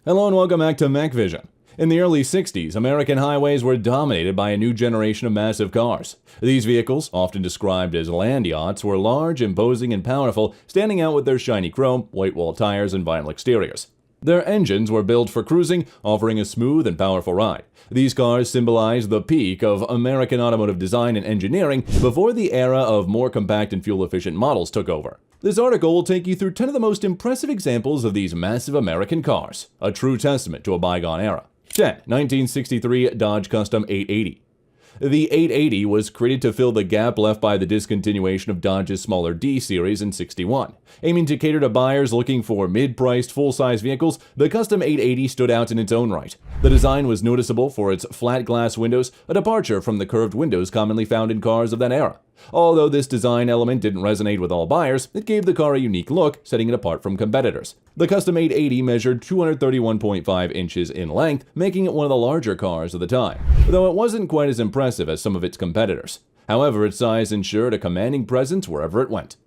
Hello and welcome back to MechVision. In the early 60s, American highways were dominated by a new generation of massive cars. These vehicles, often described as land yachts, were large, imposing, and powerful, standing out with their shiny chrome, white-wall tires, and vinyl exteriors. Their engines were built for cruising, offering a smooth and powerful ride. These cars symbolized the peak of American automotive design and engineering before the era of more compact and fuel-efficient models took over. This article will take you through 10 of the most impressive examples of these massive American cars, a true testament to a bygone era. 10. 1963 Dodge Custom 880. The 880 was created to fill the gap left by the discontinuation of Dodge's smaller D series in '61. Aiming to cater to buyers looking for mid-priced, full-size vehicles, the Custom 880 stood out in its own right. The design was noticeable for its flat glass windows, a departure from the curved windows commonly found in cars of that era. Although this design element didn't resonate with all buyers, it gave the car a unique look, setting it apart from competitors. The Custom 880 measured 231.5 inches in length, making it one of the larger cars of the time, though it wasn't quite as impressive as some of its competitors. However, its size ensured a commanding presence wherever it went.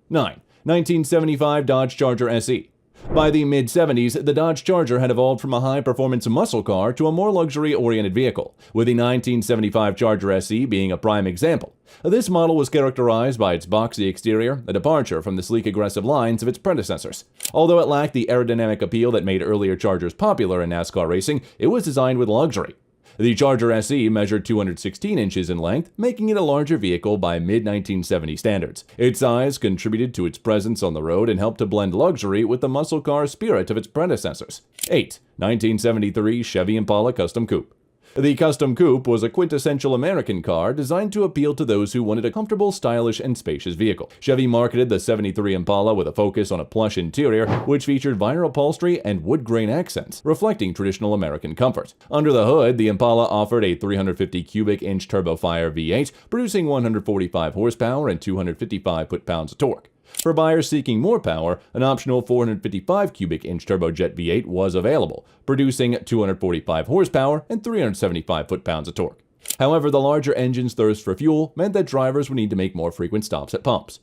9. 1975 Dodge Charger SE. By the mid-70s, the Dodge Charger had evolved from a high-performance muscle car to a more luxury-oriented vehicle, with the 1975 Charger SE being a prime example. This model was characterized by its boxy exterior, a departure from the sleek, aggressive lines of its predecessors. Although it lacked the aerodynamic appeal that made earlier Chargers popular in NASCAR racing, it was designed with luxury. The Charger SE measured 216 inches in length, making it a larger vehicle by mid-1970 standards. Its size contributed to its presence on the road and helped to blend luxury with the muscle car spirit of its predecessors. 8. 1973 Chevy Impala Custom Coupe. The Custom Coupe was a quintessential American car designed to appeal to those who wanted a comfortable, stylish, and spacious vehicle. Chevy marketed the '73 Impala with a focus on a plush interior, which featured vinyl upholstery and wood grain accents, reflecting traditional American comfort. Under the hood, the Impala offered a 350 cubic inch turbofire V8, producing 145 horsepower and 255 foot-pounds of torque. For buyers seeking more power, an optional 455 cubic inch turbojet V8 was available, producing 245 horsepower and 375 foot-pounds of torque. However, the larger engine's thirst for fuel meant that drivers would need to make more frequent stops at pumps.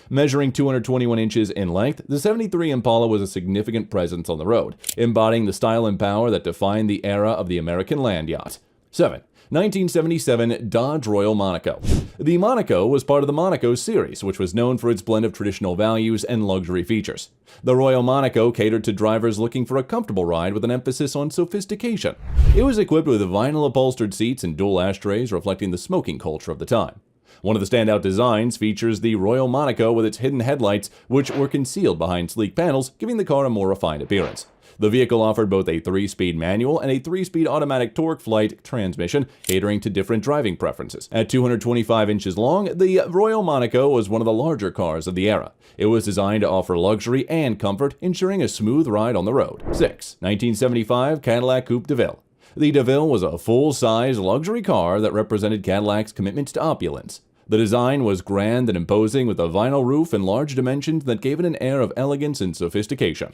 Measuring 221 inches in length, the '73 Impala was a significant presence on the road, embodying the style and power that defined the era of the American land yacht. 7. 1977 Dodge Royal Monaco. The Monaco was part of the Monaco series, which was known for its blend of traditional values and luxury features. The Royal Monaco catered to drivers looking for a comfortable ride with an emphasis on sophistication. It was equipped with vinyl upholstered seats and dual ashtrays reflecting the smoking culture of the time. One of the standout designs features the Royal Monaco with its hidden headlights, which were concealed behind sleek panels, giving the car a more refined appearance. The vehicle offered both a 3-speed manual and a 3-speed automatic torque flight transmission, catering to different driving preferences. At 225 inches long, the Royal Monaco was one of the larger cars of the era. It was designed to offer luxury and comfort, ensuring a smooth ride on the road. 6. 1975 Cadillac Coupe de Ville. The DeVille was a full-size luxury car that represented Cadillac's commitment to opulence. The design was grand and imposing, with a vinyl roof and large dimensions that gave it an air of elegance and sophistication.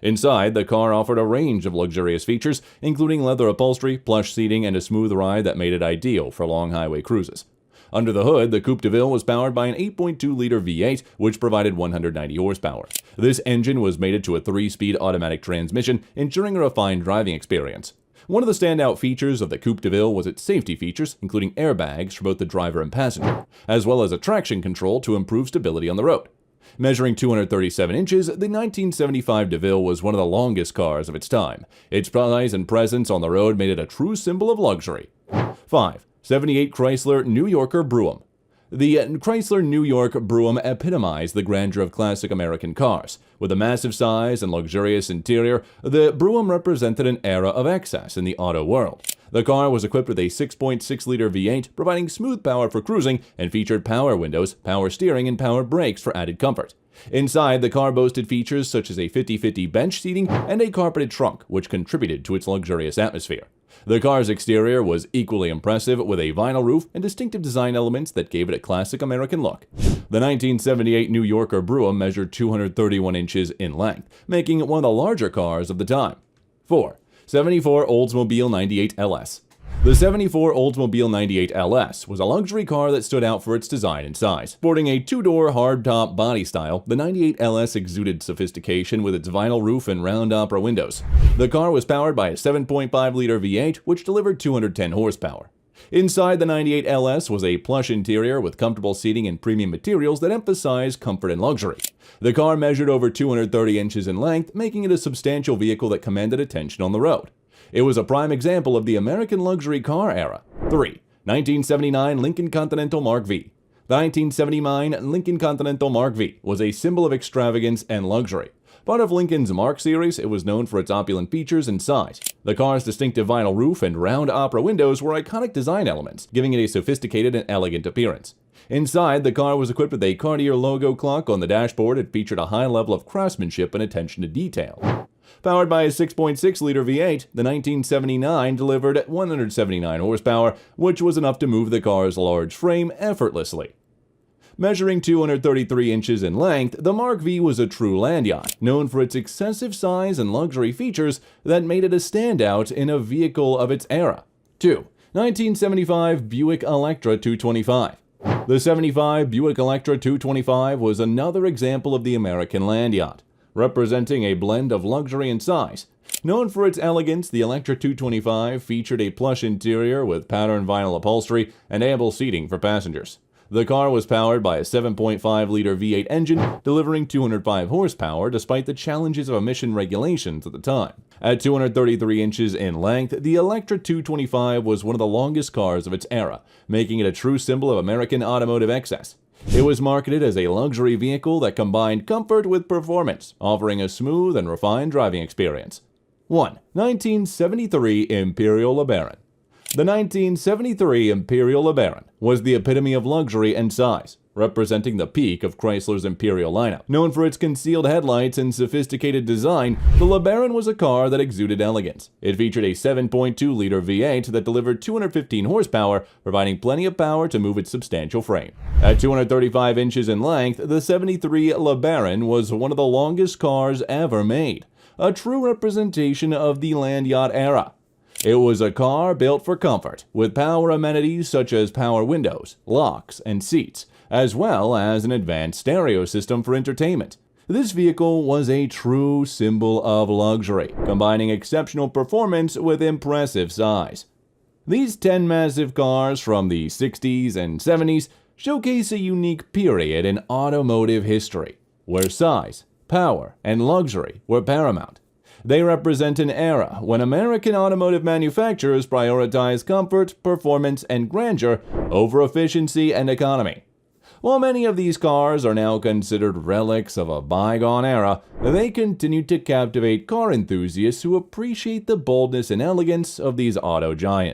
Inside, the car offered a range of luxurious features, including leather upholstery, plush seating, and a smooth ride that made it ideal for long highway cruises. Under the hood, the Coupe de Ville was powered by an 8.2-liter V8, which provided 190 horsepower. This engine was mated to a 3-speed automatic transmission, ensuring a refined driving experience. One of the standout features of the Coupe de Ville was its safety features, including airbags for both the driver and passenger, as well as a traction control to improve stability on the road. Measuring 237 inches, the 1975 DeVille was one of the longest cars of its time. Its size and presence on the road made it a true symbol of luxury. 5. 78 Chrysler New Yorker Brougham. The Chrysler New York Brougham epitomized the grandeur of classic American cars. With a massive size and luxurious interior, the Brougham represented an era of excess in the auto world. The car was equipped with a 6.6-liter V8, providing smooth power for cruising, and featured power windows, power steering, and power brakes for added comfort. Inside, the car boasted features such as a 50-50 bench seating and a carpeted trunk, which contributed to its luxurious atmosphere. The car's exterior was equally impressive, with a vinyl roof and distinctive design elements that gave it a classic American look. The 1978 New Yorker Brougham measured 231 inches in length, making it one of the larger cars of the time. 4. 74 Oldsmobile 98 LS. The '74 Oldsmobile 98 LS was a luxury car that stood out for its design and size. Sporting a two-door hardtop body style, the 98 LS exuded sophistication with its vinyl roof and round opera windows. The car was powered by a 7.5-liter V8, which delivered 210 horsepower. Inside the 98 LS was a plush interior with comfortable seating and premium materials that emphasized comfort and luxury. The car measured over 230 inches in length, making it a substantial vehicle that commanded attention on the road. It was a prime example of the American luxury car era. 3. 1979 Lincoln Continental Mark V. The 1979 Lincoln Continental Mark V was a symbol of extravagance and luxury. Part of Lincoln's Mark series, it was known for its opulent features and size. The car's distinctive vinyl roof and round opera windows were iconic design elements, giving it a sophisticated and elegant appearance. Inside, the car was equipped with a Cartier logo clock on the dashboard and featured a high level of craftsmanship and attention to detail. Powered by a 6.6-liter V8, the 1979 delivered 179 horsepower, which was enough to move the car's large frame effortlessly. Measuring 233 inches in length, the Mark V was a true land yacht, known for its excessive size and luxury features that made it a standout in a vehicle of its era. 2. 1975 Buick Electra 225. The '75 Buick Electra 225 was another example of the American land yacht, representing a blend of luxury and size. Known for its elegance, the Electra 225 featured a plush interior with patterned vinyl upholstery and ample seating for passengers. The car was powered by a 7.5-liter V8 engine, delivering 205 horsepower despite the challenges of emission regulations at the time. At 233 inches in length, the Electra 225 was one of the longest cars of its era, making it a true symbol of American automotive excess. It was marketed as a luxury vehicle that combined comfort with performance, offering a smooth and refined driving experience. 1. 1973 Imperial LeBaron. The 1973 Imperial LeBaron was the epitome of luxury and size, representing the peak of Chrysler's Imperial lineup. Known for its concealed headlights and sophisticated design, the LeBaron was a car that exuded elegance. It featured a 7.2-liter V8 that delivered 215 horsepower, providing plenty of power to move its substantial frame. At 235 inches in length, the '73 LeBaron was one of the longest cars ever made, a true representation of the land yacht era. It was a car built for comfort, with power amenities such as power windows, locks, and seats, as well as an advanced stereo system for entertainment. This vehicle was a true symbol of luxury, combining exceptional performance with impressive size. These 10 massive cars from the 60s and 70s showcase a unique period in automotive history, where size, power, and luxury were paramount. They represent an era when American automotive manufacturers prioritized comfort, performance, and grandeur over efficiency and economy. While many of these cars are now considered relics of a bygone era, they continue to captivate car enthusiasts who appreciate the boldness and elegance of these auto giants.